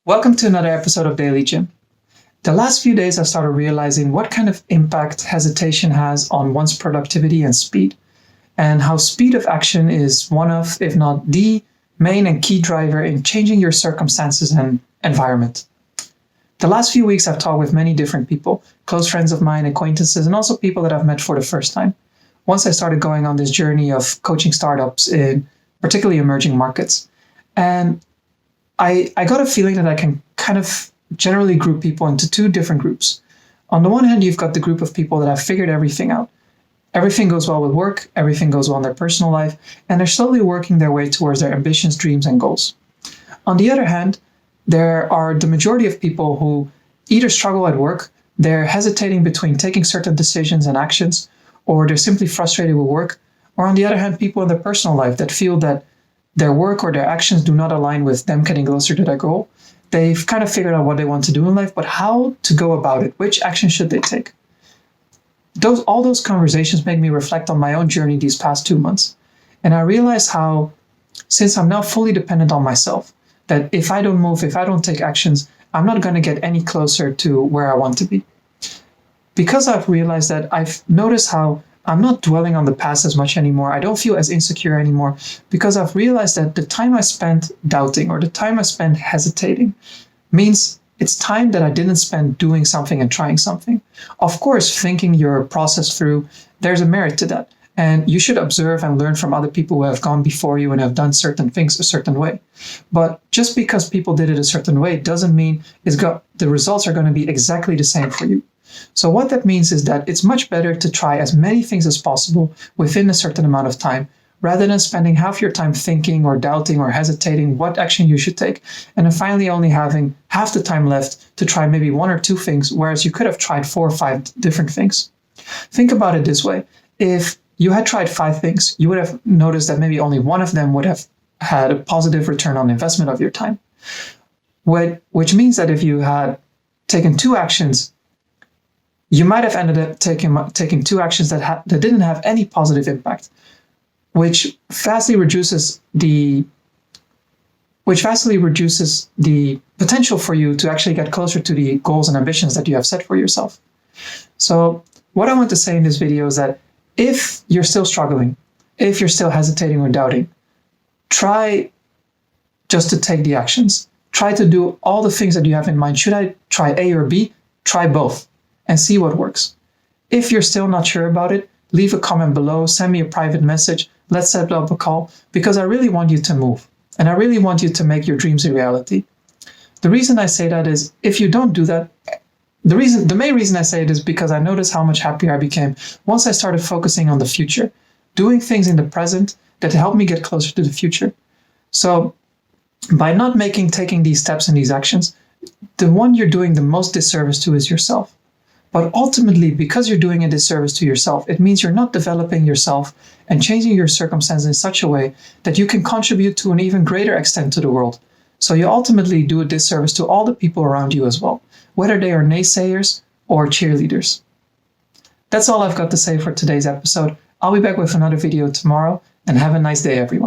Welcome to another episode of Daily Gym. The last few days I've started realizing what kind of impact hesitation has on one's productivity and speed, and how speed of action is one of, if not the main and key driver in changing your circumstances and environment. The last few weeks I've talked with many different people, close friends of mine, acquaintances, and also people that I've met for the first time. Once I started going on this journey of coaching startups in particularly emerging markets. And I got a feeling that I can kind of generally group people into two different groups. On the one hand, you've got the group of people that have figured everything out. Everything goes well with work, everything goes well in their personal life, and they're slowly working their way towards their ambitions, dreams, and goals. On the other hand, there are the majority of people who either struggle at work, they're hesitating between taking certain decisions and actions, or they're simply frustrated with work, or on the other hand, people in their personal life that feel that their work or their actions do not align with them getting closer to their goal. They've kind of figured out what they want to do in life, but how to go about it, which action should they take? All those conversations make me reflect on my own journey these past 2 months. And I realize how, since I'm now fully dependent on myself, that if I don't move, if I don't take actions, I'm not going to get any closer to where I want to be. Because I've realized that, I've noticed how I'm not dwelling on the past as much anymore. I don't feel as insecure anymore because I've realized that the time I spent doubting or the time I spent hesitating means it's time that I didn't spend doing something and trying something. Of course, thinking your process through, there's a merit to that. And you should observe and learn from other people who have gone before you and have done certain things a certain way. But just because people did it a certain way doesn't mean the results are going to be exactly the same for you. So what that means is that it's much better to try as many things as possible within a certain amount of time, rather than spending half your time thinking or doubting or hesitating what action you should take, and then finally only having half the time left to try maybe one or two things, whereas you could have tried 4 or 5 different things. Think about it this way. If you had tried 5 things, you would have noticed that maybe only one of them would have had a positive return on investment of your time. Which means that if you had taken 2 actions, you might have ended up taking 2 actions that didn't have any positive impact, which vastly reduces the potential for you to actually get closer to the goals and ambitions that you have set for yourself. So what I want to say in this video is that if you're still struggling, if you're still hesitating or doubting, try just to take the actions. Try to do all the things that you have in mind. Should I try A or B? Try both and see what works. If you're still not sure about it, leave a comment below, send me a private message, let's set up a call, because I really want you to move and I really want you to make your dreams a reality. The reason I say that is if you don't do that, the main reason I say it is because I noticed how much happier I became once I started focusing on the future, doing things in the present that help me get closer to the future. So by not taking these steps and these actions, the one you're doing the most disservice to is yourself. But ultimately, because you're doing a disservice to yourself, it means you're not developing yourself and changing your circumstances in such a way that you can contribute to an even greater extent to the world. So you ultimately do a disservice to all the people around you as well, whether they are naysayers or cheerleaders. That's all I've got to say for today's episode. I'll be back with another video tomorrow, and have a nice day, everyone.